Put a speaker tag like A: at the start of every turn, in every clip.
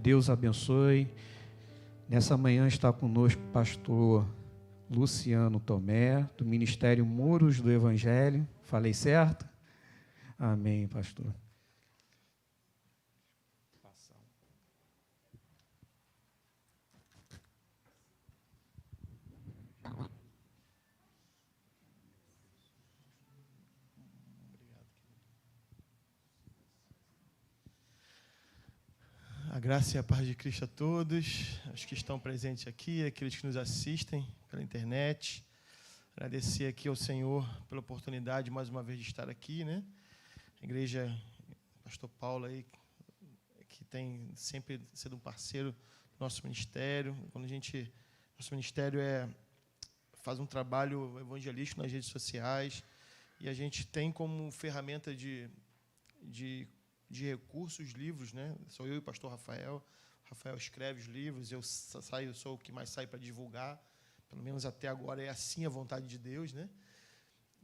A: Deus abençoe. Nessa manhã está conosco o pastor Luciano Tomé, do Ministério Muros do Evangelho. Falei certo? Amém, pastor.
B: A graça e a paz de Cristo a todos, os que estão presentes aqui, aqueles que nos assistem pela internet. Agradecer aqui ao Senhor pela oportunidade, mais uma vez, de estar aqui, né? A igreja, pastor Paulo aí, que tem sempre sido um parceiro do nosso ministério. Nosso ministério faz um trabalho evangelístico nas redes sociais e a gente tem como ferramenta de recursos, livros, né? Sou eu e o pastor Rafael. O Rafael escreve os livros, eu sou o que mais sai para divulgar. Pelo menos até agora é assim a vontade de Deus, né?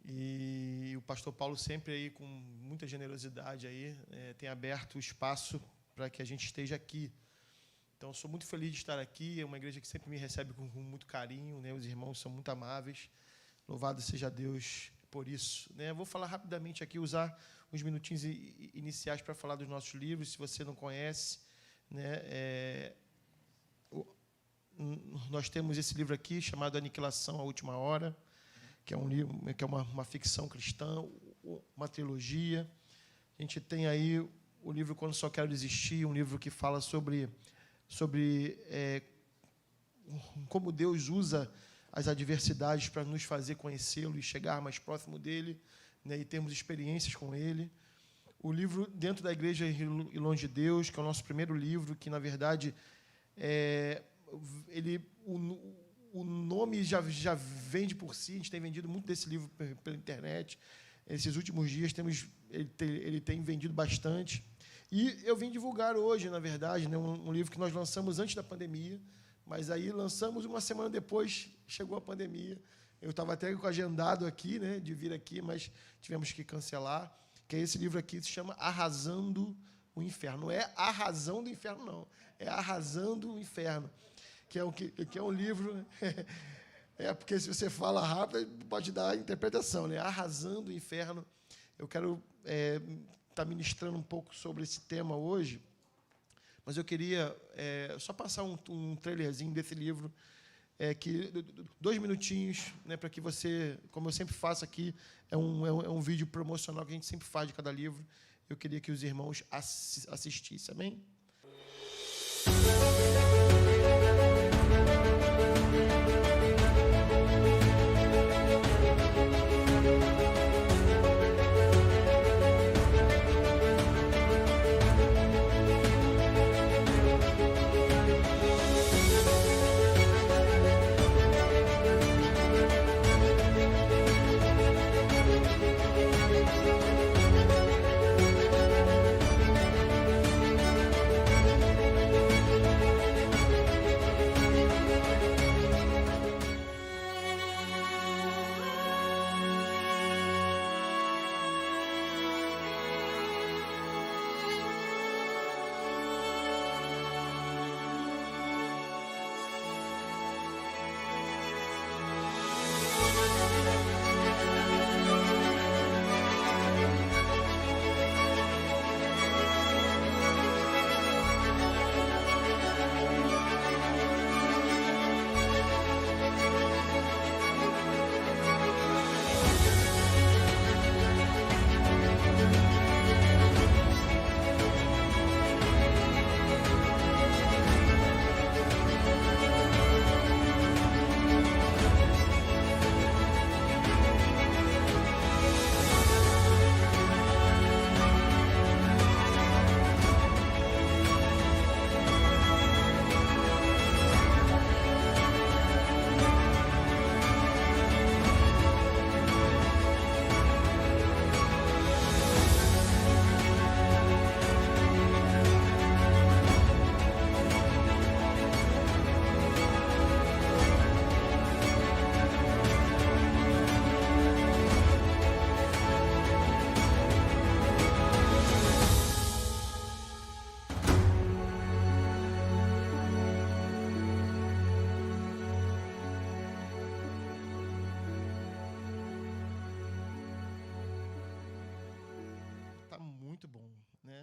B: E o pastor Paulo sempre aí com muita generosidade aí tem aberto o espaço para que a gente esteja aqui. Então sou muito feliz de estar aqui. É uma igreja que sempre me recebe com muito carinho, né? Os irmãos são muito amáveis. Louvado seja Deus por isso, né? Vou falar rapidamente aqui, usar uns minutinhos iniciais para falar dos nossos livros. Se você não conhece, né, nós temos esse livro aqui chamado Aniquilação, a Última Hora, que é um livro, que é uma ficção cristã, uma trilogia. A gente tem aí o livro Quando Só Quero Desistir, um livro que fala sobre como Deus usa as adversidades para nos fazer conhecê-lo e chegar mais próximo dele, né, e termos experiências com ele. O livro Dentro da Igreja e Longe de Deus, que é o nosso primeiro livro, que, na verdade, o nome já vende por si. A gente tem vendido muito desse livro pela internet. Esses últimos dias ele tem vendido bastante. E eu vim divulgar hoje, na verdade, né, um livro que nós lançamos antes da pandemia, mas aí lançamos uma semana depois, chegou a pandemia. Eu estava até agendado aqui, né, de vir aqui, mas tivemos que cancelar. Que é esse livro aqui, se chama Arrasando o Inferno. Não é A Razão do Inferno, não. É Arrasando o Inferno. Que é um livro... porque se você fala rápido, pode dar interpretação, né? Arrasando o Inferno. Eu quero estar ministrando um pouco sobre esse tema hoje, mas eu queria só passar um trailerzinho desse livro, 2 minutinhos, né, para que você, como eu sempre faço aqui, é um vídeo promocional que a gente sempre faz de cada livro. Eu queria que os irmãos assistissem, amém?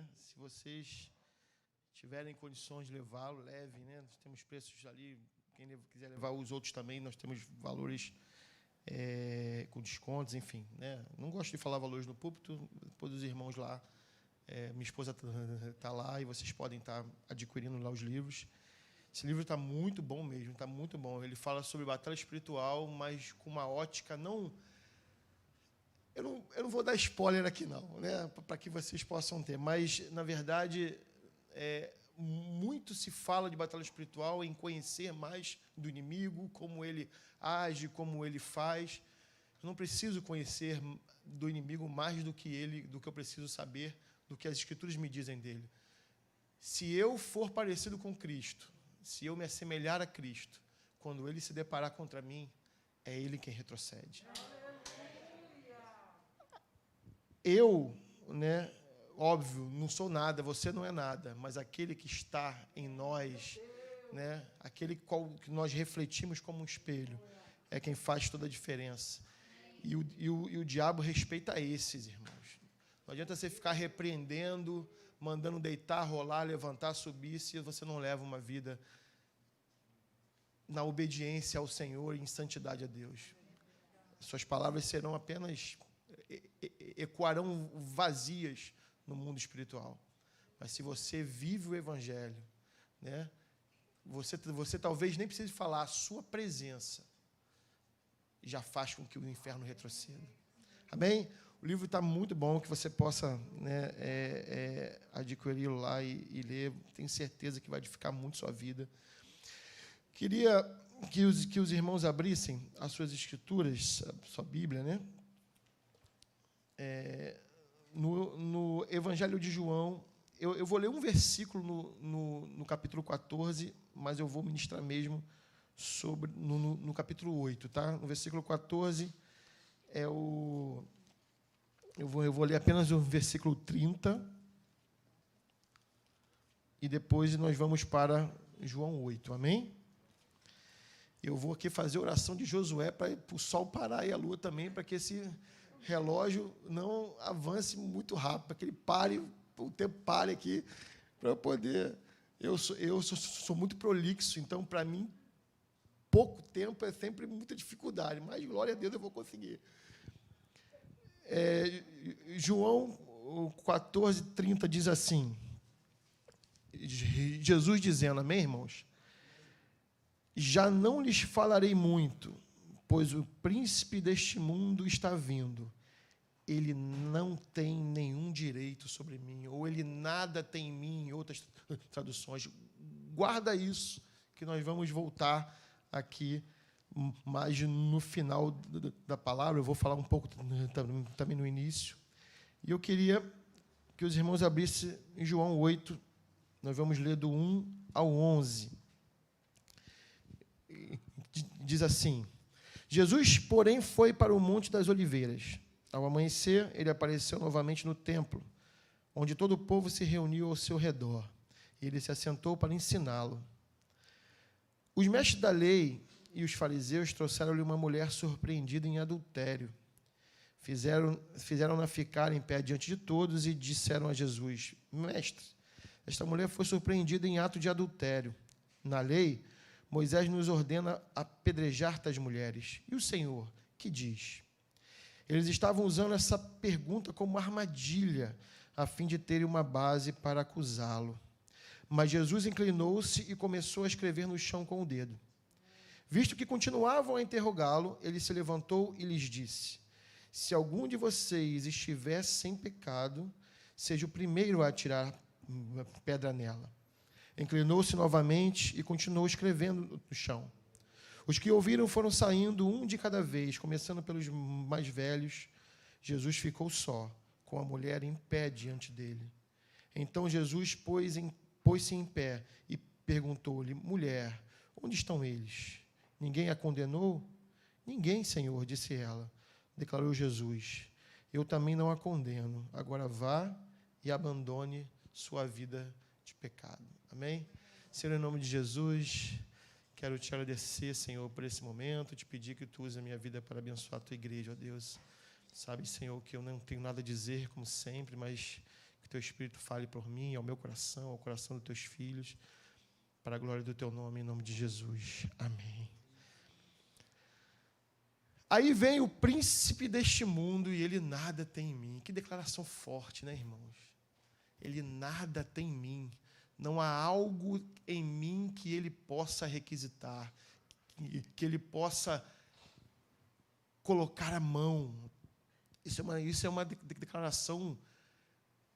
B: né? Se vocês tiverem condições de levá-lo, levem, né? Nós temos preços ali, quem quiser levar os outros também, nós temos valores com descontos, enfim, né? Não gosto de falar valores no púlpito, depois os irmãos lá, minha esposa está lá e vocês podem estar adquirindo lá os livros. Esse livro está muito bom mesmo, está muito bom. Ele fala sobre batalha espiritual, mas com uma ótica não... Eu não vou dar spoiler aqui, não, né? Para que vocês possam ter, mas, na verdade, muito se fala de batalha espiritual em conhecer mais do inimigo, como ele age, como ele faz. Eu não preciso conhecer do inimigo mais do que eu preciso saber do que as Escrituras me dizem dele. Se eu for parecido com Cristo, se eu me assemelhar a Cristo, quando ele se deparar contra mim, é ele quem retrocede. Eu, né, óbvio, não sou nada, você não é nada, mas aquele que está em nós, né, aquele que nós refletimos como um espelho, é quem faz toda a diferença. E o diabo respeita esses, irmãos. Não adianta você ficar repreendendo, mandando deitar, rolar, levantar, subir, se você não leva uma vida na obediência ao Senhor e em santidade a Deus. Suas palavras serão apenas... ecoarão vazias no mundo espiritual. Mas se você vive o Evangelho, né, você talvez nem precise falar, a sua presença já faz com que o inferno retroceda. Amém? O livro está muito bom, que você possa, né, adquiri-lo lá e ler. Tenho certeza que vai edificar muito sua vida. Queria que os irmãos abrissem as suas escrituras, a sua Bíblia, né? No Evangelho de João, eu vou ler um versículo no capítulo 14, mas eu vou ministrar mesmo no capítulo 8, tá? No versículo 14, eu vou ler apenas o versículo 30, e depois nós vamos para João 8, amém? Eu vou aqui fazer oração de Josué para o sol parar e a lua também, para que esse relógio não avance muito rápido, para que ele pare, o tempo pare aqui, para eu poder... Eu sou muito prolixo, então, para mim, pouco tempo é sempre muita dificuldade, mas, glória a Deus, eu vou conseguir. João 14:30 diz assim, Jesus dizendo, amém, irmãos? Já não lhes falarei muito, pois o príncipe deste mundo está vindo. Ele não tem nenhum direito sobre mim, ou ele nada tem em mim, em outras traduções. Guarda isso, que nós vamos voltar aqui, mas no final da palavra, eu vou falar um pouco também no início. E eu queria que os irmãos abrissem em João 8, nós vamos ler do 1 ao 11. Diz assim, Jesus, porém, foi para o Monte das Oliveiras. Ao amanhecer, ele apareceu novamente no templo, onde todo o povo se reuniu ao seu redor. E ele se assentou para ensiná-lo. Os mestres da lei e os fariseus trouxeram-lhe uma mulher surpreendida em adultério. Fizeram-na ficar em pé diante de todos e disseram a Jesus, Mestre, esta mulher foi surpreendida em ato de adultério. Na lei, Moisés nos ordena apedrejar tais mulheres. E o Senhor, que diz? Eles estavam usando essa pergunta como armadilha, a fim de terem uma base para acusá-lo. Mas Jesus inclinou-se e começou a escrever no chão com o dedo. Visto que continuavam a interrogá-lo, ele se levantou e lhes disse, se algum de vocês estiver sem pecado, seja o primeiro a atirar pedra nela. Inclinou-se novamente e continuou escrevendo no chão. Os que ouviram foram saindo, um de cada vez, começando pelos mais velhos. Jesus ficou só, com a mulher em pé diante dele. Então Jesus pôs-se em pé e perguntou-lhe, mulher, onde estão eles? Ninguém a condenou? Ninguém, Senhor, disse ela. Declarou Jesus, eu também não a condeno. Agora vá e abandone sua vida de pecado. Amém? Senhor, em nome de Jesus, quero te agradecer, Senhor, por esse momento, te pedir que tu use a minha vida para abençoar a tua igreja, ó Deus. Sabe, Senhor, que eu não tenho nada a dizer, como sempre, mas que Teu Espírito fale por mim, ao meu coração, ao coração dos teus filhos, para a glória do teu nome, em nome de Jesus. Amém. Aí vem o príncipe deste mundo e ele nada tem em mim. Que declaração forte, né, irmãos? Ele nada tem em mim. Não há algo em mim que ele possa requisitar, que ele possa colocar a mão. Isso é uma declaração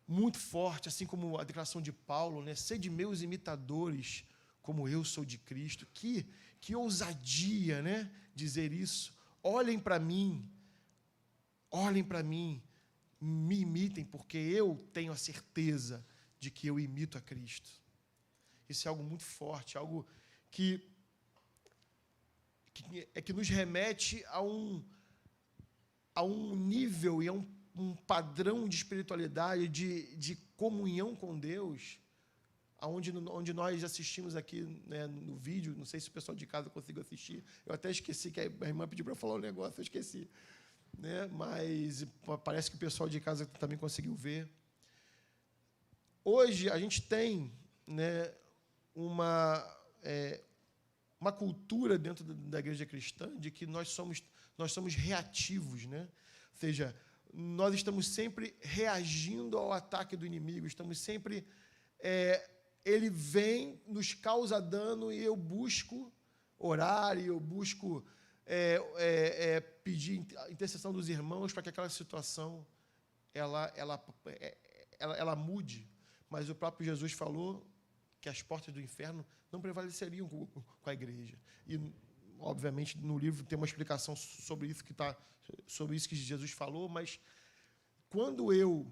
B: muito forte, assim como a declaração de Paulo, né? Sede meus imitadores, como eu sou de Cristo. Que ousadia, né? Dizer isso. Olhem para mim, me imitem, porque eu tenho a certeza de que eu imito a Cristo. Isso é algo muito forte, algo que nos remete a um nível e a um padrão de espiritualidade, de comunhão com Deus, onde nós assistimos aqui, né, no vídeo. Não sei se o pessoal de casa conseguiu assistir. Eu até esqueci, que a irmã pediu para eu falar um negócio, eu esqueci. Né? Mas parece que o pessoal de casa também conseguiu ver. Hoje a gente tem, né, uma cultura dentro da igreja cristã de que nós somos reativos, né? Ou seja, nós estamos sempre reagindo ao ataque do inimigo, estamos sempre... ele vem, nos causa dano, e eu busco orar, e eu busco pedir a intercessão dos irmãos para que aquela situação ela mude. Mas o próprio Jesus falou que as portas do inferno não prevaleceriam com a igreja. E, obviamente, no livro tem uma explicação sobre isso que Jesus falou, mas quando eu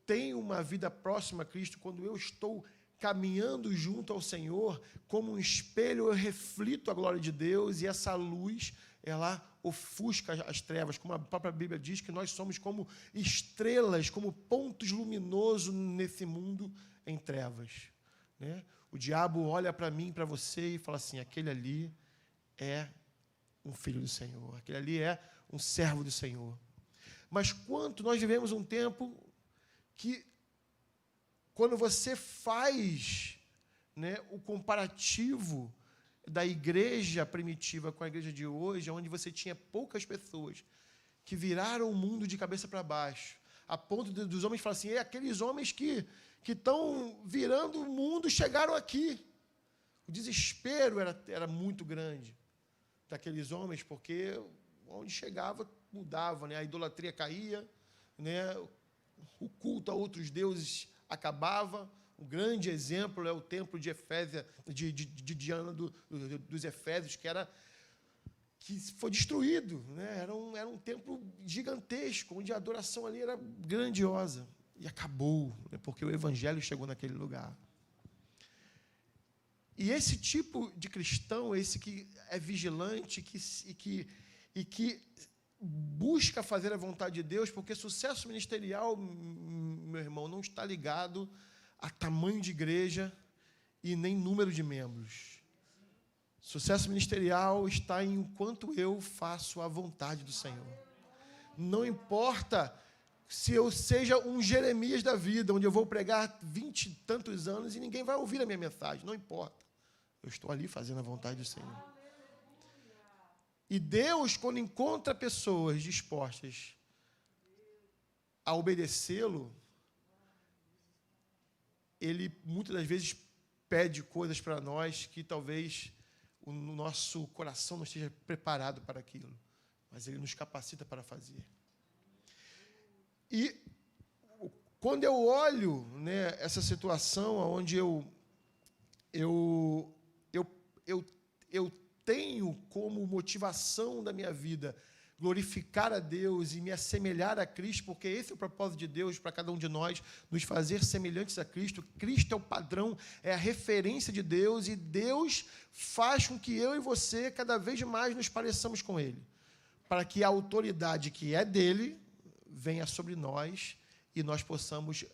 B: tenho uma vida próxima a Cristo, quando eu estou caminhando junto ao Senhor, como um espelho, eu reflito a glória de Deus, e essa luz, ela ofusca as trevas, como a própria Bíblia diz, que nós somos como estrelas, como pontos luminosos nesse mundo em trevas. Né? O diabo olha para mim, para você, e fala assim: aquele ali é um filho do Senhor, aquele ali é um servo do Senhor. Mas quanto nós vivemos um tempo que, quando você faz, né, o comparativo da igreja primitiva com a igreja de hoje, onde você tinha poucas pessoas que viraram o mundo de cabeça para baixo, a ponto dos homens falarem assim: aqueles homens que estão virando o mundo chegaram aqui. O desespero era muito grande daqueles homens, porque onde chegava, mudava, né? A idolatria caía, né? O culto a outros deuses acabava. Um grande exemplo é o templo de Efésia, de Diana dos Efésios, que foi destruído, né? Era um templo gigantesco, onde a adoração ali era grandiosa. E acabou, né? Porque o evangelho chegou naquele lugar. E esse tipo de cristão, esse que é vigilante e que busca fazer a vontade de Deus, porque sucesso ministerial, meu irmão, não está ligado a tamanho de igreja e nem número de membros. Sucesso ministerial está em o quanto eu faço a vontade do Senhor. Não importa se eu seja um Jeremias da vida, onde eu vou pregar 20 e tantos anos e ninguém vai ouvir a minha mensagem. Não importa. Eu estou ali fazendo a vontade do Senhor. E Deus, quando encontra pessoas dispostas a obedecê-lo, Ele muitas das vezes pede coisas para nós que talvez o nosso coração não esteja preparado para aquilo, mas Ele nos capacita para fazer. E quando eu olho, né, essa situação onde eu tenho como motivação da minha vida glorificar a Deus e me assemelhar a Cristo, porque esse é o propósito de Deus para cada um de nós, nos fazer semelhantes a Cristo. Cristo é o padrão, é a referência de Deus, e Deus faz com que eu e você cada vez mais nos pareçamos com Ele, para que a autoridade que é dele venha sobre nós e nós possamos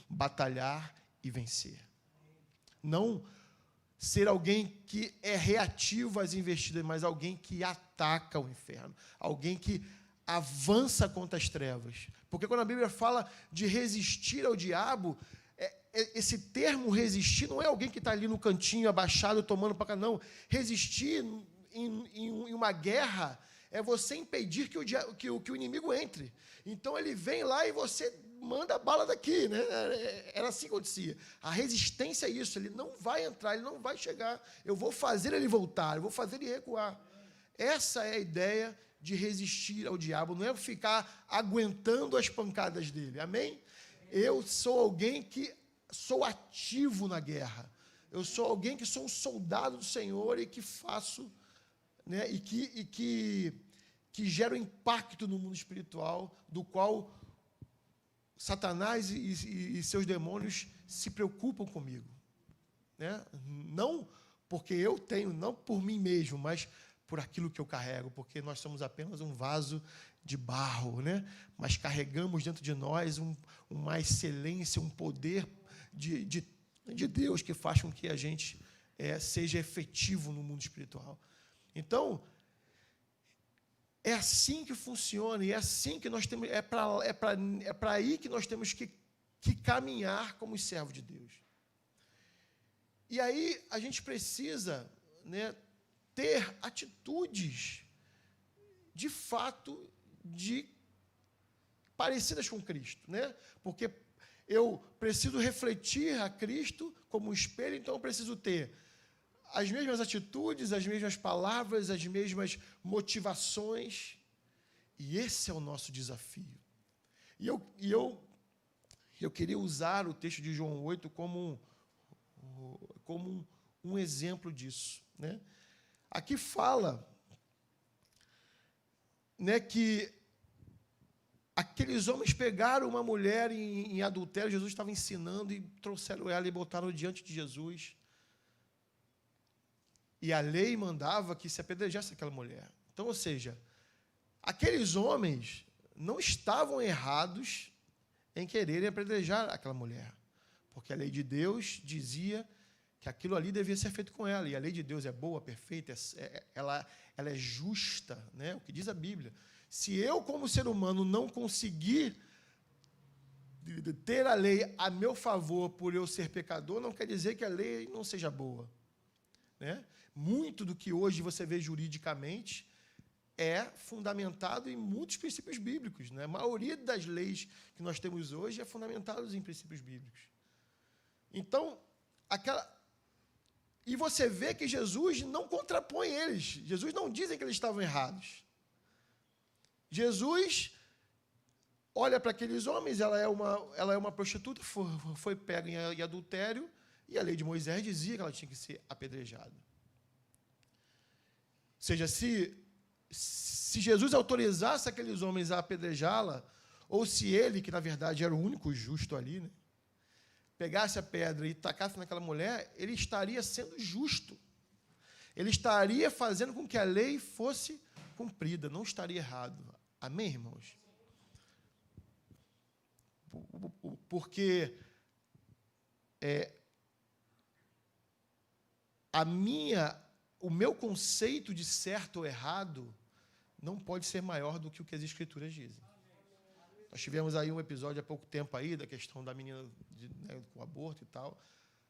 B: batalhar e vencer. Não ser alguém que é reativo às investidas, mas alguém que ataca o inferno, alguém que avança contra as trevas. Porque quando a Bíblia fala de resistir ao diabo, esse termo resistir não é alguém que está ali no cantinho, abaixado, tomando para cá, não. Resistir em uma guerra é você impedir que o inimigo entre. Então, ele vem lá e você manda a bala daqui, né? Era assim que acontecia. A resistência é isso, ele não vai entrar, ele não vai chegar. Eu vou fazer ele voltar, eu vou fazer ele recuar. Essa é a ideia de resistir ao diabo, não é ficar aguentando as pancadas dele, amém? Eu sou alguém que sou ativo na guerra, eu sou alguém que sou um soldado do Senhor e que faço, né, e que gera um impacto no mundo espiritual, do qual Satanás e seus demônios se preocupam comigo, né? Não porque eu tenho, não por mim mesmo, mas por aquilo que eu carrego, porque nós somos apenas um vaso de barro, né? Mas carregamos dentro de nós uma excelência, um poder de Deus que faz com que a gente seja efetivo no mundo espiritual. Então, é assim que funciona, e é assim que nós temos, é para aí que nós temos que caminhar como servos de Deus. E aí a gente precisa, né, ter atitudes de fato parecidas com Cristo, né? Porque eu preciso refletir a Cristo como um espelho, então eu preciso ter as mesmas atitudes, as mesmas palavras, as mesmas motivações. E esse é o nosso desafio. E eu queria usar o texto de João 8 como um exemplo disso, né? Aqui fala, né, que aqueles homens pegaram uma mulher em adultério, Jesus estava ensinando, e trouxeram ela e botaram diante de Jesus. E a lei mandava que se apedrejasse aquela mulher. Então, ou seja, aqueles homens não estavam errados em quererem apedrejar aquela mulher, porque a lei de Deus dizia que aquilo ali devia ser feito com ela, e a lei de Deus é boa, perfeita, ela é justa, né? O que diz a Bíblia. Se eu, como ser humano, não conseguir ter a lei a meu favor por eu ser pecador, não quer dizer que a lei não seja boa, né? Muito do que hoje você vê juridicamente é fundamentado em muitos princípios bíblicos, né? A maioria das leis que nós temos hoje é fundamentada em princípios bíblicos. Então, e você vê que Jesus não contrapõe eles. Jesus não diz que eles estavam errados. Jesus olha para aqueles homens, ela é uma prostituta, foi pega em adultério, e a lei de Moisés dizia que ela tinha que ser apedrejada. Ou seja, se Jesus autorizasse aqueles homens a apedrejá-la, ou se ele, que na verdade era o único justo ali, né, pegasse a pedra e tacasse naquela mulher, ele estaria sendo justo. Ele estaria fazendo com que a lei fosse cumprida, não estaria errado. Amém, irmãos? Porque o meu conceito de certo ou errado não pode ser maior do que o que as Escrituras dizem. Nós tivemos aí um episódio há pouco tempo aí da questão da menina com aborto e tal,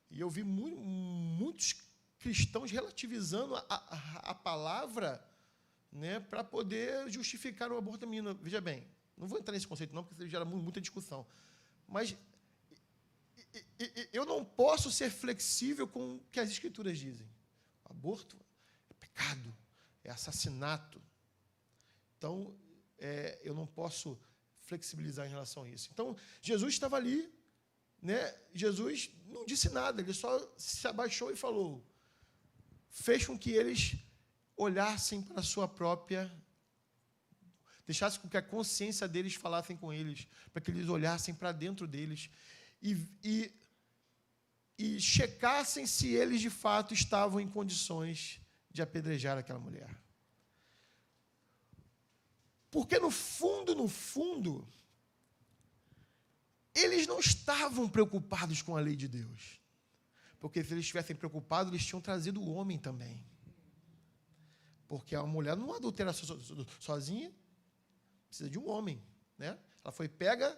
B: e eu vi muitos cristãos relativizando a palavra, né, para poder justificar o aborto da menina. Veja bem, não vou entrar nesse conceito não, porque isso gera muita discussão, mas eu não posso ser flexível com o que as Escrituras dizem. O aborto é pecado, é assassinato. Então, eu não posso flexibilizar em relação a isso. Então, Jesus estava ali, né? Jesus não disse nada, ele só se abaixou e falou. Fez com que eles olhassem para a sua própria, deixassem com que a consciência deles falassem com eles, para que eles olhassem para dentro deles e checassem se eles, de fato, estavam em condições de apedrejar aquela mulher. Porque, no fundo, eles não estavam preocupados com a lei de Deus. Porque, se eles estivessem preocupados, eles tinham trazido o homem também. Porque a mulher não adultera sozinha, precisa de um homem, né? Ela foi pega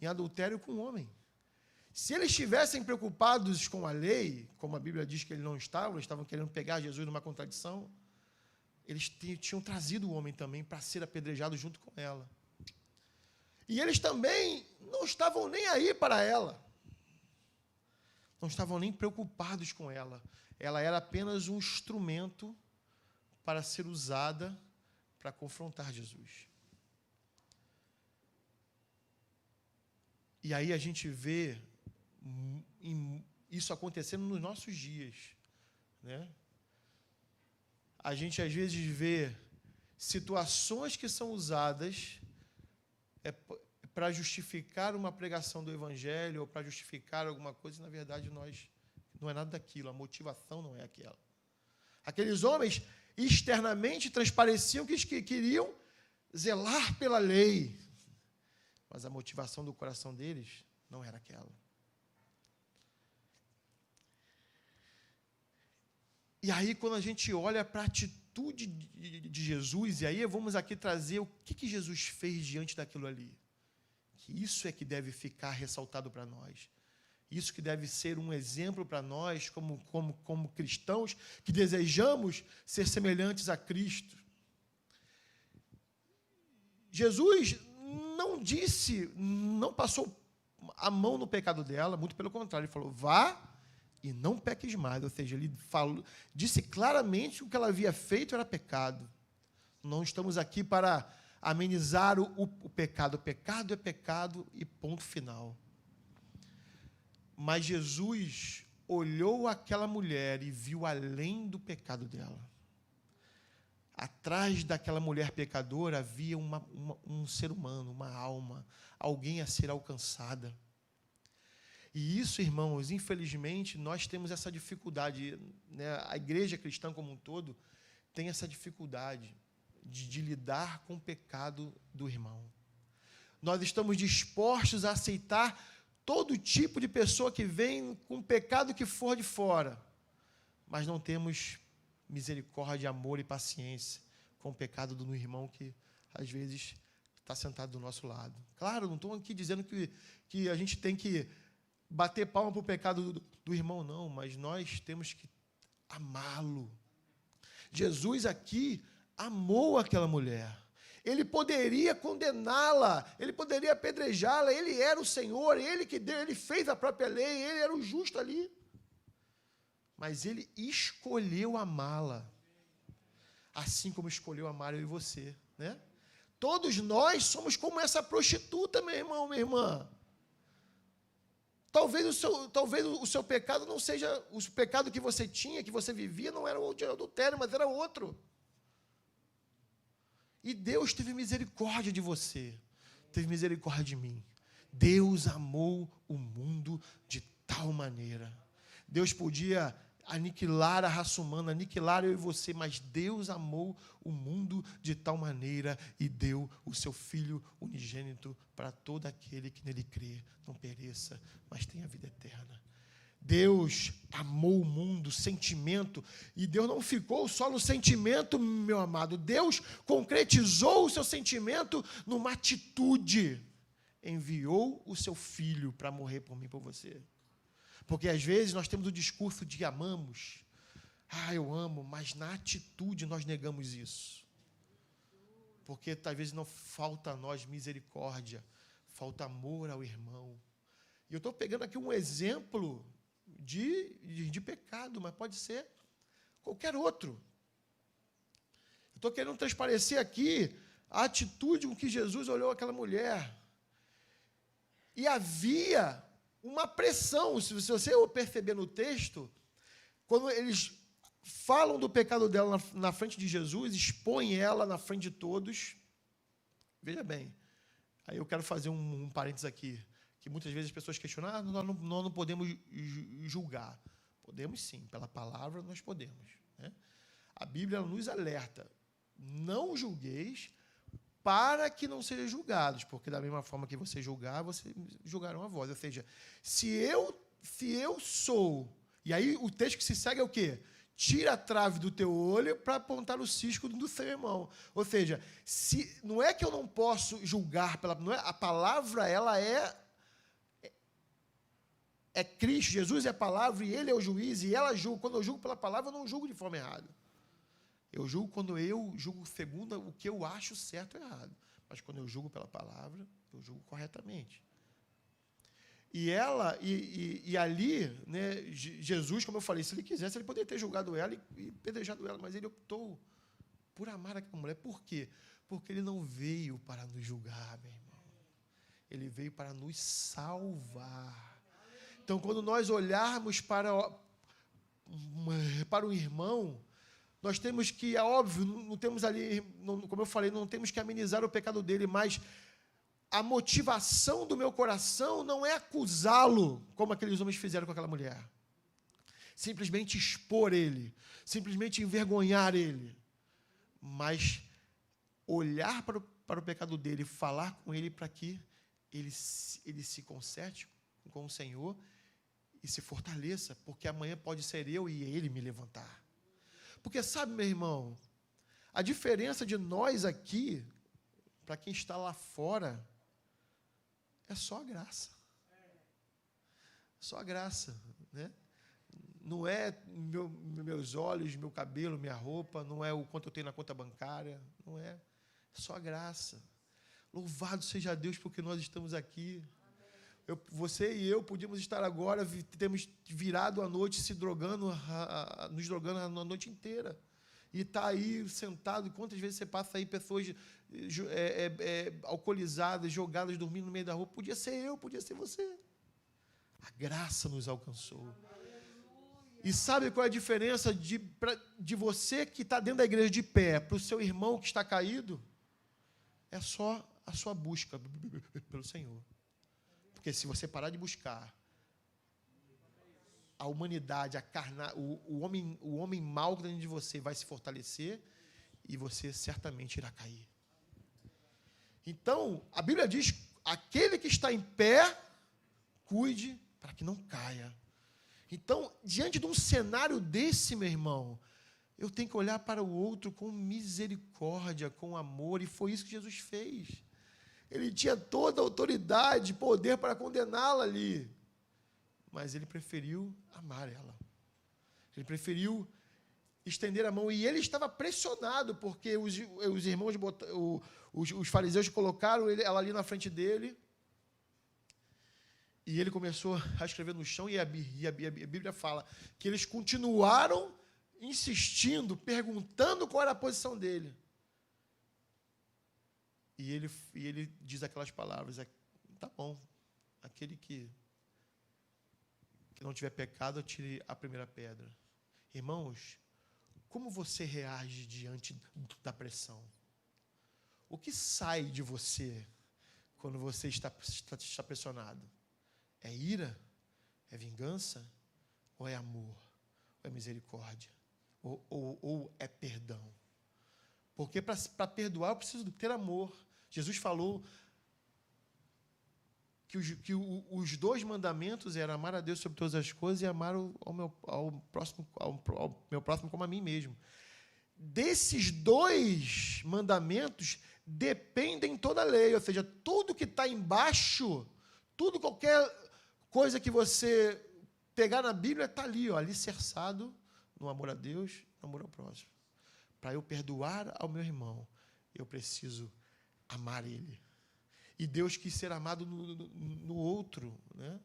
B: em adultério com um homem. Se eles estivessem preocupados com a lei, como a Bíblia diz que eles não estavam, eles estavam querendo pegar Jesus numa contradição, eles tinham trazido o homem também para ser apedrejado junto com ela. E eles também não estavam nem aí para ela. Não estavam nem preocupados com ela. Ela era apenas um instrumento para ser usada para confrontar Jesus. E aí a gente vê isso acontecendo nos nossos dias, né? A gente às vezes vê situações que são usadas para justificar uma pregação do Evangelho ou para justificar alguma coisa, e na verdade não é nada daquilo, a motivação não é aquela. Aqueles homens externamente transpareciam que queriam zelar pela lei, mas a motivação do coração deles não era aquela. E aí, quando a gente olha para a atitude de Jesus, e aí vamos aqui trazer o que Jesus fez diante daquilo ali. Que isso é que deve ficar ressaltado para nós. Isso que deve ser um exemplo para nós, como cristãos, que desejamos ser semelhantes a Cristo. Jesus não passou a mão no pecado dela, muito pelo contrário, ele falou, vá e não peques mais. Ou seja, ele disse claramente que o que ela havia feito era pecado. Não estamos aqui para amenizar o pecado. O pecado é pecado e ponto final. Mas Jesus olhou aquela mulher e viu além do pecado dela. Atrás daquela mulher pecadora havia um ser humano, uma alma, alguém a ser alcançada. E isso, irmãos, infelizmente, nós temos essa dificuldade, né? A igreja cristã como um todo tem essa dificuldade de lidar com o pecado do irmão. Nós estamos dispostos a aceitar todo tipo de pessoa que vem com o pecado que for de fora, mas não temos misericórdia, amor e paciência com o pecado do irmão que, às vezes, está sentado do nosso lado. Claro, não estou aqui dizendo que a gente tem que bater palma para o pecado do irmão, não, mas nós temos que amá-lo. Jesus aqui amou aquela mulher. Ele poderia condená-la, ele poderia apedrejá-la, ele era o Senhor, ele fez a própria lei, ele era o justo ali. Mas ele escolheu amá-la, assim como escolheu amar eu e você, né? Todos nós somos como essa prostituta, meu irmão, minha irmã. Talvez o seu pecado não seja o pecado que você tinha, que você vivia, não era o de adultério, mas era outro. E Deus teve misericórdia de você, teve misericórdia de mim. Deus amou o mundo de tal maneira. Deus podia aniquilar a raça humana, aniquilar eu e você, mas Deus amou o mundo de tal maneira e deu o seu Filho unigênito para todo aquele que nele crê, não pereça, mas tenha vida eterna. Deus amou o mundo, sentimento, e Deus não ficou só no sentimento, meu amado. Deus concretizou o seu sentimento numa atitude. Enviou o seu Filho para morrer por mim e por você. Porque às vezes nós temos o discurso de amamos. Eu amo, mas na atitude nós negamos isso. Porque talvez não falta a nós misericórdia, falta amor ao irmão. E eu estou pegando aqui um exemplo de pecado, mas pode ser qualquer outro. Eu estou querendo transparecer aqui a atitude com que Jesus olhou aquela mulher. E havia uma pressão, se você perceber no texto, quando eles falam do pecado dela na frente de Jesus, expõem ela na frente de todos. Veja bem, aí eu quero fazer um parênteses aqui, que muitas vezes as pessoas questionam, nós não podemos julgar. Podemos sim, pela palavra nós podemos, né? A Bíblia nos alerta, não julgueis para que não sejam julgados, porque da mesma forma que você julgar, vocês julgarão a vós. Ou seja, se eu sou... E aí o texto que se segue é o quê? Tira a trave do teu olho para apontar o cisco do seu irmão. Ou seja, não é que eu não posso julgar, a palavra ela é é Cristo, Jesus é a palavra e ele é o juiz e ela julga. Quando eu julgo pela palavra, eu não julgo de forma errada. Eu julgo quando eu julgo segundo o que eu acho certo ou errado. Mas quando eu julgo pela palavra, eu julgo corretamente. E ela, e ali, né, Jesus, como eu falei, se ele quisesse, ele poderia ter julgado ela e pedrejado ela, mas ele optou por amar aquela mulher. Por quê? Porque ele não veio para nos julgar, meu irmão. Ele veio para nos salvar. Então, quando nós olharmos para o irmão, nós temos que, é óbvio, não temos ali, como eu falei, não temos que amenizar o pecado dele, mas a motivação do meu coração não é acusá-lo, como aqueles homens fizeram com aquela mulher. Simplesmente expor ele, simplesmente envergonhar ele, mas olhar para o pecado dele, falar com ele para que ele se conserte com o Senhor e se fortaleça, porque amanhã pode ser eu e ele me levantar. Porque sabe, meu irmão, a diferença de nós aqui, para quem está lá fora, é só a graça. Só a graça, né? Não é meus olhos, meu cabelo, minha roupa, não é o quanto eu tenho na conta bancária, não é. É só a graça. Louvado seja Deus porque nós estamos aqui. Você e eu podíamos estar agora, temos virado a noite se drogando, nos drogando a noite inteira. E está aí sentado, quantas vezes você passa aí pessoas alcoolizadas, jogadas, dormindo no meio da rua. Podia ser eu, podia ser você. A graça nos alcançou. E sabe qual é a diferença de você que está dentro da igreja de pé para o seu irmão que está caído? É só a sua busca pelo Senhor. Porque se você parar de buscar, a humanidade, o homem mau dentro de você vai se fortalecer e você certamente irá cair. Então, a Bíblia diz, aquele que está em pé, cuide para que não caia. Então, diante de um cenário desse, meu irmão, eu tenho que olhar para o outro com misericórdia, com amor, e foi isso que Jesus fez. Ele tinha toda a autoridade, poder para condená-la ali, mas ele preferiu amar ela. Ele preferiu estender a mão, e ele estava pressionado, porque os irmãos, os fariseus colocaram ela ali na frente dele, e ele começou a escrever no chão, e a Bíblia fala que eles continuaram insistindo, perguntando qual era a posição dele. E ele diz aquelas palavras, tá bom, aquele que não tiver pecado, atire a primeira pedra. Irmãos, como você reage diante da pressão? O que sai de você quando você está pressionado? É ira? É vingança? Ou é amor? Ou é misericórdia? Ou é perdão? Porque para perdoar eu preciso ter amor. Jesus falou que os dois mandamentos eram amar a Deus sobre todas as coisas e amar ao meu próximo como a mim mesmo. Desses dois mandamentos dependem toda a lei, ou seja, tudo que está embaixo, qualquer coisa que você pegar na Bíblia está ali, alicerçado no amor a Deus, no amor ao próximo. Para eu perdoar ao meu irmão, eu preciso amar ele. E Deus quis ser amado no outro, né?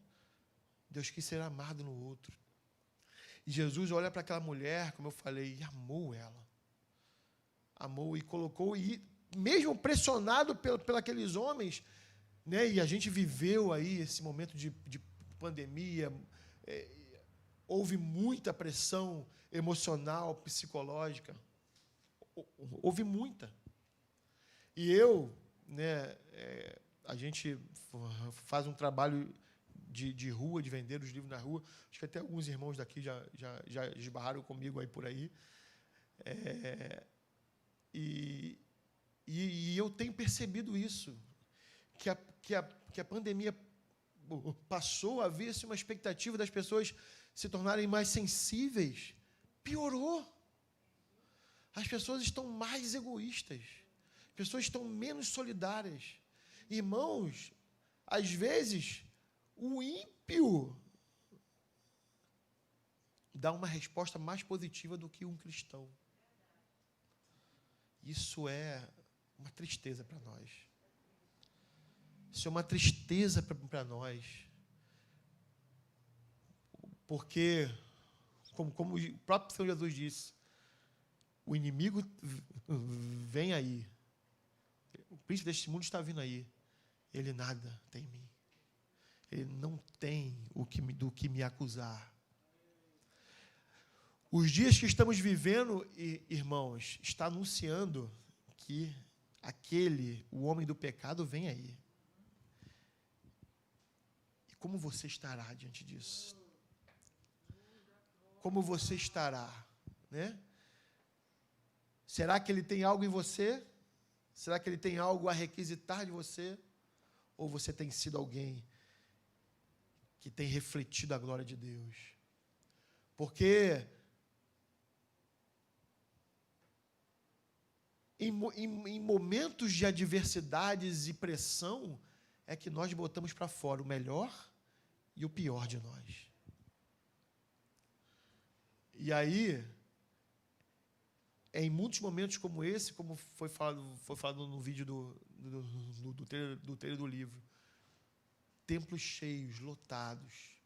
B: Deus quis ser amado no outro. E Jesus olha para aquela mulher, como eu falei, e amou ela. Amou e colocou, e mesmo pressionado pelos homens, né? E a gente viveu aí esse momento de pandemia, houve muita pressão emocional, psicológica. Houve muita. E eu, né, a gente faz um trabalho de rua, de vender os livros na rua. Acho que até alguns irmãos daqui já esbarraram comigo aí por aí. E eu tenho percebido isso, que a pandemia passou a haver uma expectativa das pessoas se tornarem mais sensíveis. Piorou. As pessoas estão mais egoístas. As pessoas estão menos solidárias. Irmãos, às vezes, o ímpio dá uma resposta mais positiva do que um cristão. Isso é uma tristeza para nós. Isso é uma tristeza para nós. Porque, como o próprio Senhor Jesus disse, o inimigo vem aí. O príncipe deste mundo está vindo aí. Ele nada tem em mim. Ele não tem do que me acusar. Os dias que estamos vivendo, irmãos, está anunciando que o homem do pecado, vem aí. E como você estará diante disso? Como você estará, né? Será que ele tem algo em você? Será que ele tem algo a requisitar de você? Ou você tem sido alguém que tem refletido a glória de Deus? Porque em momentos de adversidades e pressão, é que nós botamos para fora o melhor e o pior de nós. E aí, em muitos momentos como esse, como foi falado no vídeo do trailer do livro, templos cheios, lotados.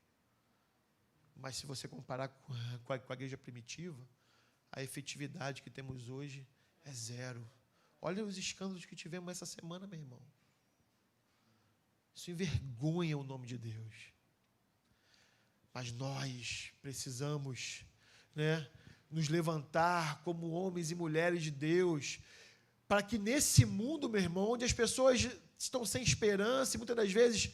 B: Mas se você comparar com a igreja primitiva, a efetividade que temos hoje é zero. Olha os escândalos que tivemos essa semana, meu irmão. Isso envergonha o nome de Deus. Mas nós precisamos, né, nos levantar como homens e mulheres de Deus, para que nesse mundo, meu irmão, onde as pessoas estão sem esperança e muitas das vezes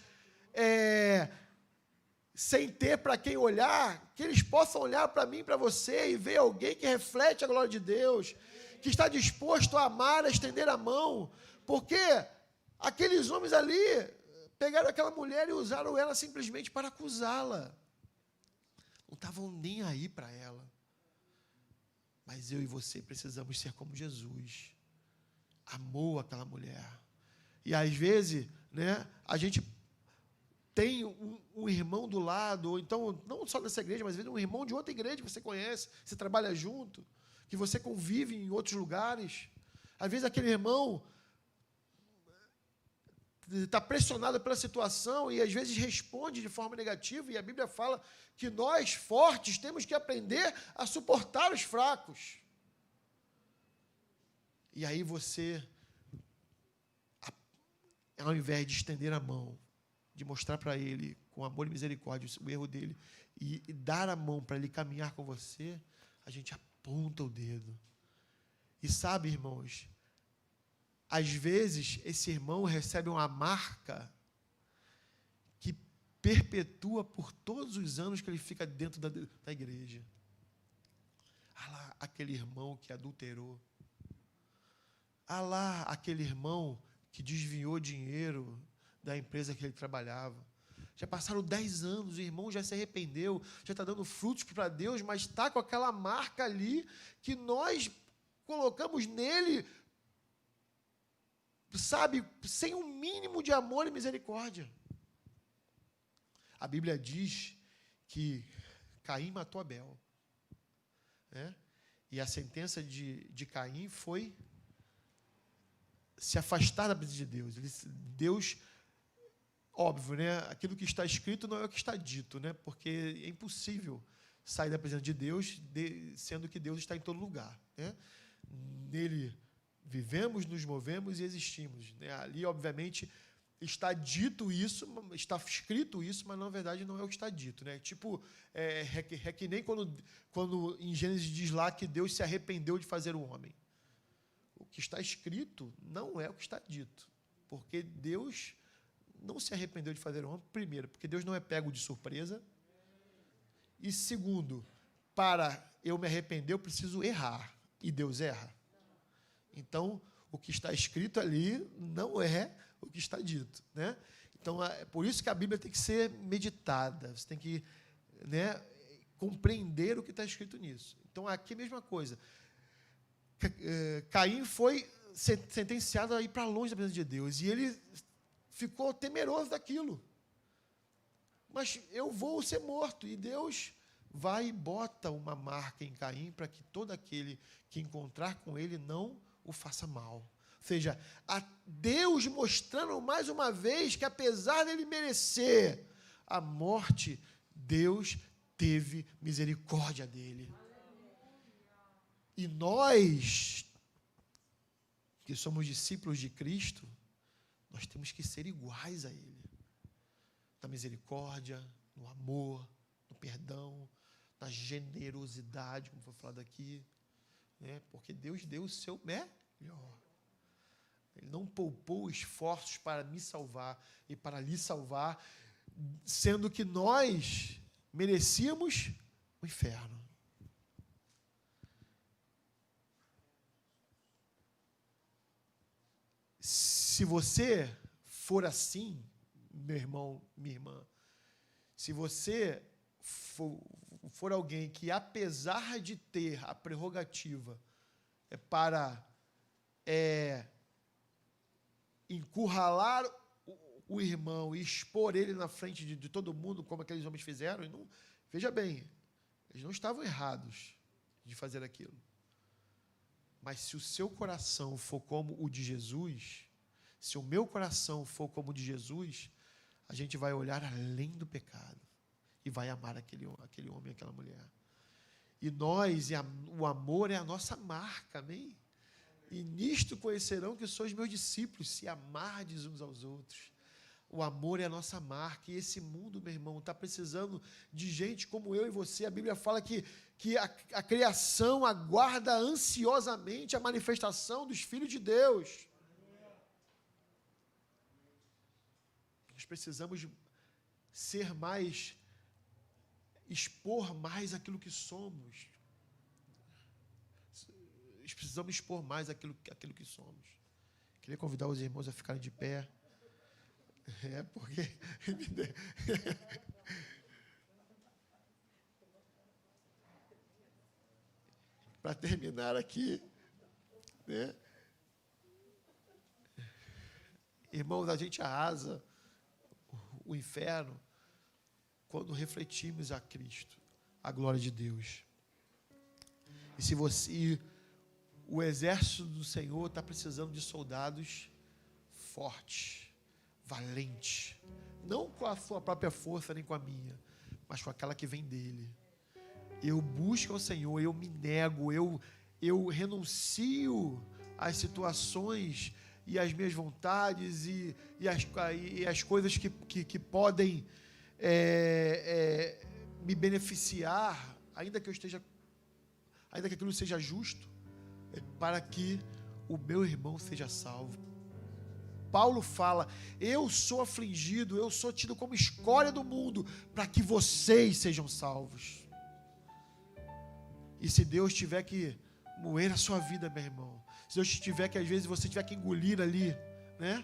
B: sem ter para quem olhar, que eles possam olhar para mim, para você e ver alguém que reflete a glória de Deus, que está disposto a amar, a estender a mão, porque aqueles homens ali pegaram aquela mulher e usaram ela simplesmente para acusá-la. Não estavam nem aí para ela. Mas eu e você precisamos ser como Jesus. Amou aquela mulher. E às vezes, né, a gente tem um irmão do lado, ou então, não só dessa igreja, mas às vezes um irmão de outra igreja que você conhece, você trabalha junto, que você convive em outros lugares. Às vezes aquele irmão está pressionado pela situação e às vezes responde de forma negativa, e a Bíblia fala que nós, fortes, temos que aprender a suportar os fracos. E aí você, ao invés de estender a mão, de mostrar para ele, com amor e misericórdia, o erro dele, e dar a mão para ele caminhar com você, a gente aponta o dedo. E sabe, irmãos, às vezes esse irmão recebe uma marca que perpetua por todos os anos que ele fica dentro da igreja. Ah lá, aquele irmão que adulterou. Ah lá, aquele irmão que desviou dinheiro da empresa que ele trabalhava. Já passaram 10 anos, o irmão já se arrependeu, já está dando frutos para Deus, mas está com aquela marca ali que nós colocamos nele, sabe, sem um mínimo de amor e misericórdia. A Bíblia diz que Caim matou Abel, né? E a sentença de Caim foi se afastar da presença de Deus. Deus, óbvio, né? Aquilo que está escrito não é o que está dito, né? Porque é impossível sair da presença de Deus, sendo que Deus está em todo lugar, né? Nele vivemos, nos movemos e existimos, né? Ali, obviamente, está dito isso, está escrito isso, mas na verdade não é o que está dito, né? Tipo, é que nem quando em Gênesis diz lá que Deus se arrependeu de fazer o homem. O que está escrito não é o que está dito, porque Deus não se arrependeu de fazer o homem, primeiro, porque Deus não é pego de surpresa, e segundo, para eu me arrepender, eu preciso errar, e Deus erra. Então, o que está escrito ali não é o que está dito, né? Então, é por isso que a Bíblia tem que ser meditada, você tem que, né, compreender o que está escrito nisso. Então, aqui é a mesma coisa. Caim foi sentenciado a ir para longe da presença de Deus, e ele ficou temeroso daquilo. Mas eu vou ser morto, e Deus vai e bota uma marca em Caim para que todo aquele que encontrar com ele não o faça mal. Ou seja, a Deus mostrando mais uma vez que apesar dele merecer a morte, Deus teve misericórdia dele. E nós, que somos discípulos de Cristo, nós temos que ser iguais a ele. Na misericórdia, no amor, no perdão, na generosidade, como foi falado aqui, né? Porque Deus deu o seu melhor. Ele não poupou esforços para me salvar e para lhe salvar, sendo que nós merecíamos o inferno. Se você for assim, meu irmão, minha irmã, se você for alguém que, apesar de ter a prerrogativa para encurralar o irmão e expor ele na frente de todo mundo, como aqueles homens fizeram, e não, veja bem, eles não estavam errados de fazer aquilo. Mas se o seu coração for como o de Jesus, se o meu coração for como o de Jesus, a gente vai olhar além do pecado e vai amar aquele homem, aquela mulher. E o amor é a nossa marca, amém? E nisto conhecerão que sois meus discípulos, se amardes uns aos outros. O amor é a nossa marca. E esse mundo, meu irmão, está precisando de gente como eu e você. A Bíblia fala que a criação aguarda ansiosamente a manifestação dos filhos de Deus. Nós precisamos ser mais, expor mais aquilo que somos. Nós precisamos expor mais aquilo que somos. Queria convidar os irmãos a ficarem de pé. Porque... Para terminar aqui, né? Irmãos, a gente arrasa o inferno quando refletimos a Cristo, a glória de Deus. E o exército do Senhor está precisando de soldados fortes, valentes, não com a sua própria força nem com a minha, mas com aquela que vem dele. Eu busco ao Senhor, eu me nego, eu renuncio às situações e às minhas vontades e as coisas que podem me beneficiar, ainda que aquilo seja justo, para que o meu irmão seja salvo. Paulo fala: eu sou afligido, eu sou tido como escória do mundo, para que vocês sejam salvos. E se Deus tiver que moer a sua vida, meu irmão, se Deus tiver que, às vezes, você tiver que engolir ali, né,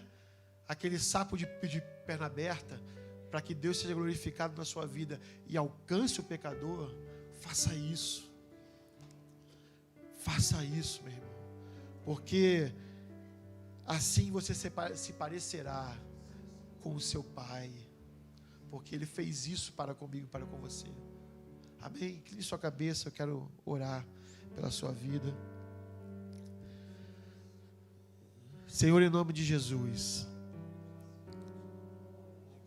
B: aquele sapo de perna aberta, para que Deus seja glorificado na sua vida e alcance o pecador, faça isso. Faça isso, meu irmão. Porque assim você se parecerá com o seu Pai. Porque Ele fez isso para comigo e para com você. Amém? Incline sua cabeça, eu quero orar pela sua vida. Senhor, em nome de Jesus,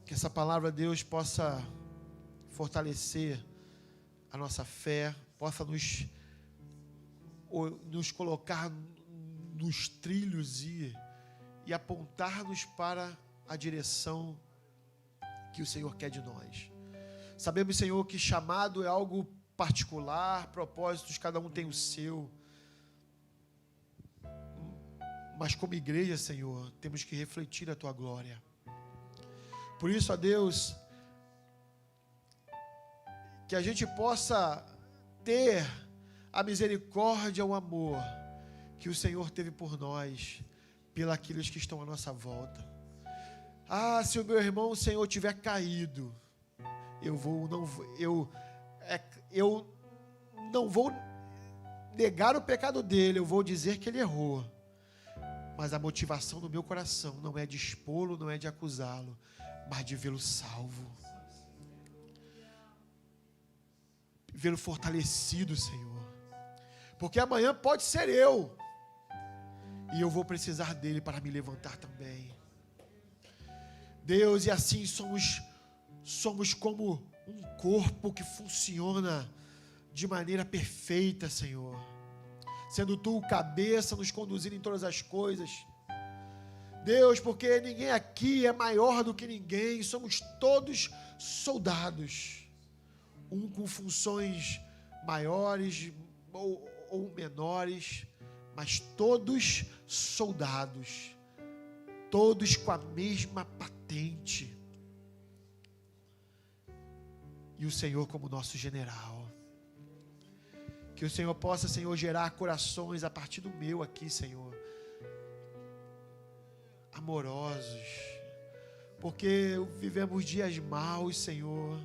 B: que essa palavra, Deus, possa fortalecer a nossa fé, possa nos colocar nos trilhos e apontar-nos para a direção que o Senhor quer de nós. Sabemos, Senhor, que chamado é algo particular, propósitos, cada um tem o seu. Mas como igreja, Senhor, temos que refletir a Tua glória. Por isso, ó Deus, que a gente possa ter a misericórdia, o amor que o Senhor teve por nós, pelos que estão à nossa volta. Ah, se o meu irmão, o Senhor, tiver caído, eu não vou negar o pecado dele, eu vou dizer que ele errou. Mas a motivação do meu coração não é de expô-lo, não é de acusá-lo, mas de vê-lo salvo. vê-lo fortalecido, Senhor. Porque amanhã pode ser eu. E eu vou precisar dele para me levantar também. Deus, e assim somos como um corpo que funciona de maneira perfeita, Senhor. Sendo Tu o cabeça, nos conduzindo em todas as coisas. Deus, porque ninguém aqui é maior do que ninguém, somos todos soldados. Um com funções maiores ou menores, mas todos soldados. Todos com a mesma patente. E o Senhor como nosso general. Que o Senhor possa, Senhor, gerar corações a partir do meu aqui, Senhor. Amorosos. Porque vivemos dias maus, Senhor.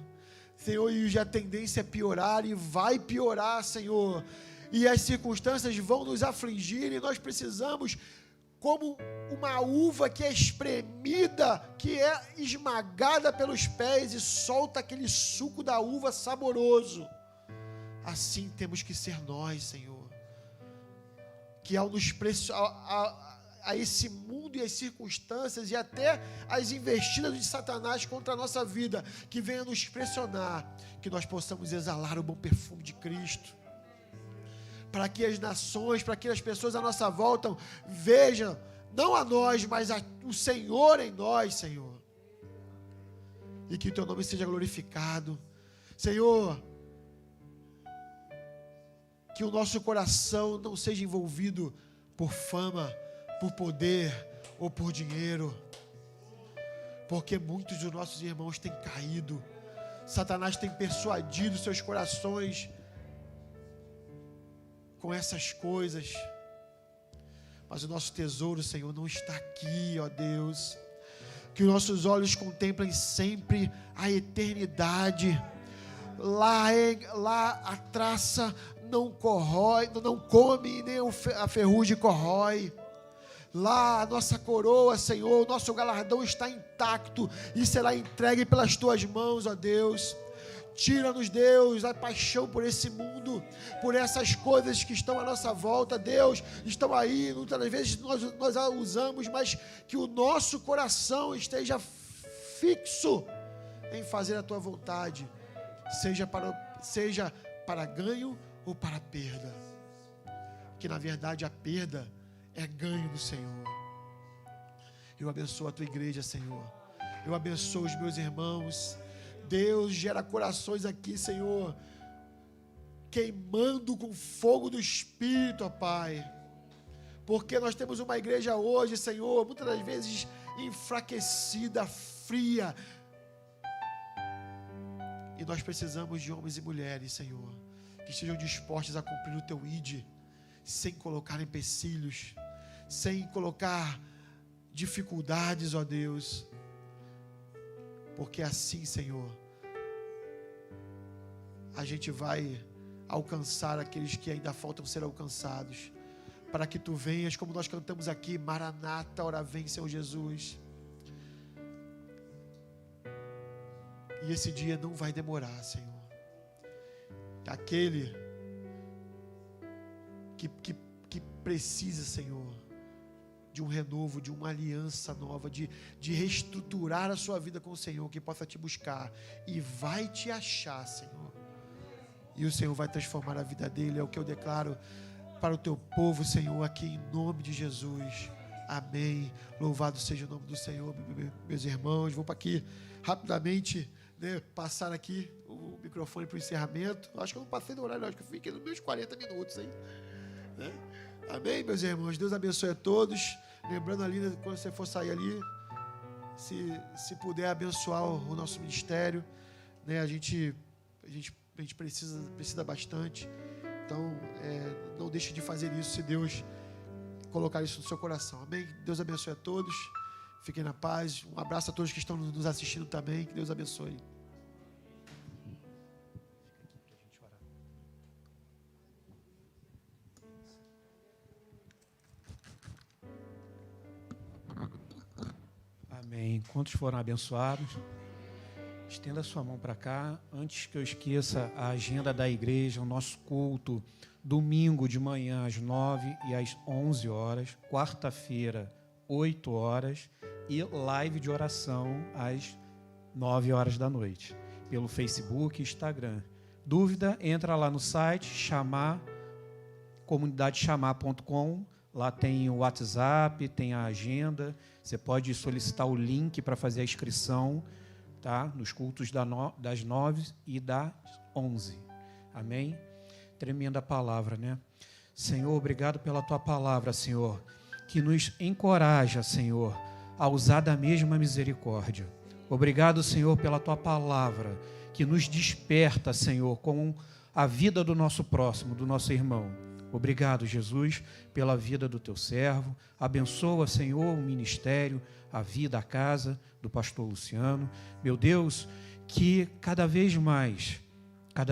B: Senhor, e a tendência é piorar e vai piorar, Senhor. E as circunstâncias vão nos afligir e nós precisamos, como uma uva que é espremida, que é esmagada pelos pés e solta aquele suco da uva saboroso. Assim temos que ser nós, Senhor. Que ao nos a esse mundo e as circunstâncias e até as investidas de Satanás contra a nossa vida, que venha nos pressionar, que nós possamos exalar o bom perfume de Cristo. Para que as nações, para que as pessoas à nossa volta vejam, não a nós, mas o Senhor em nós, Senhor. E que o Teu nome seja glorificado. Senhor, que o nosso coração não seja envolvido por fama, por poder ou por dinheiro. Porque muitos dos nossos irmãos têm caído. Satanás tem persuadido seus corações com essas coisas, mas o nosso tesouro, Senhor, não está aqui, ó Deus. Que os nossos olhos contemplem sempre a eternidade. Lá a traça não corrói, não come, nem a ferrugem corrói. Lá a nossa coroa, Senhor, o nosso galardão está intacto e será entregue pelas Tuas mãos, ó Deus. Tira-nos, Deus, a paixão por esse mundo, por essas coisas que estão à nossa volta, Deus, estão aí, muitas vezes nós a usamos, mas que o nosso coração esteja fixo em fazer a Tua vontade, seja para ganho ou para perda, que na verdade a perda é ganho do Senhor. Eu abençoo a Tua igreja, Senhor, eu abençoo os meus irmãos. Deus, gera corações aqui, Senhor, queimando com fogo do Espírito, ó Pai, porque nós temos uma igreja hoje, Senhor, muitas das vezes enfraquecida, fria, e nós precisamos de homens e mulheres, Senhor, que estejam dispostos a cumprir o Teu ID, sem colocar empecilhos, sem colocar dificuldades, ó Deus, porque assim, Senhor, a gente vai alcançar aqueles que ainda faltam ser alcançados, para que Tu venhas, como nós cantamos aqui, Maranata, ora vem, Senhor Jesus. E esse dia não vai demorar, Senhor. Aquele que precisa, Senhor, de um renovo, de uma aliança nova, de reestruturar a sua vida com o Senhor, que possa Te buscar e vai Te achar, Senhor. E o Senhor vai transformar a vida dele, é o que eu declaro para o Teu povo, Senhor, aqui em nome de Jesus. Amém. Louvado seja o nome do Senhor, meus irmãos. Vou para aqui rapidamente, né, passar aqui o microfone para o encerramento. Acho que eu não passei do horário, acho que eu fiquei nos meus 40 minutos aí, né? Amém, meus irmãos. Deus abençoe a todos. Lembrando ali, quando você for sair ali, se puder abençoar o nosso ministério, né? A gente precisa bastante. Então, não deixe de fazer isso, se Deus colocar isso no seu coração. Amém? Deus abençoe a todos. Fiquem na paz. Um abraço a todos que estão nos assistindo também. Que Deus abençoe.
A: Amém. Quantos foram abençoados? Estenda sua mão para cá. Antes que eu esqueça, a agenda da igreja, o nosso culto, domingo de manhã às 9 e às 11 horas, quarta-feira, 8 horas, e live de oração às 9 horas da noite, pelo Facebook e Instagram. Dúvida, entra lá no site, comunidadechamar.com, lá tem o WhatsApp, tem a agenda, você pode solicitar o link para fazer a inscrição, tá? Nos cultos das 9 e das 11. Amém? Tremenda palavra, né? Senhor, obrigado pela tua palavra, Senhor, que nos encoraja, Senhor, a usar da mesma misericórdia. Obrigado, Senhor, pela tua palavra, que nos desperta, Senhor, com a vida do nosso próximo, do nosso irmão. Obrigado, Jesus, pela vida do teu servo. Abençoa, Senhor, o ministério, a vida, a casa do pastor Luciano. Meu Deus, que cada vez mais, a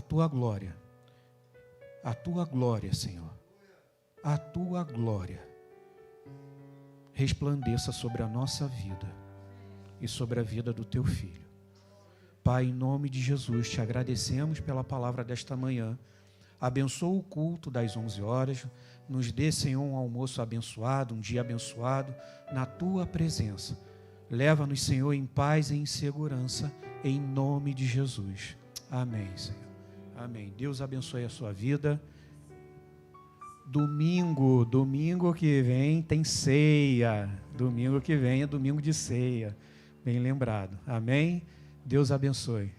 A: tua glória, Senhor, a tua glória resplandeça sobre a nossa vida e sobre a vida do teu filho. Pai, em nome de Jesus, te agradecemos pela palavra desta manhã. Abençoa o culto das 11 horas. Nos dê, Senhor, um almoço abençoado, um dia abençoado, na tua presença. Leva-nos, Senhor, em paz e em segurança, em nome de Jesus. Amém, Senhor. Amém. Deus abençoe a sua vida. Domingo que vem tem ceia. Domingo que vem é domingo de ceia. Bem lembrado. Amém? Deus abençoe.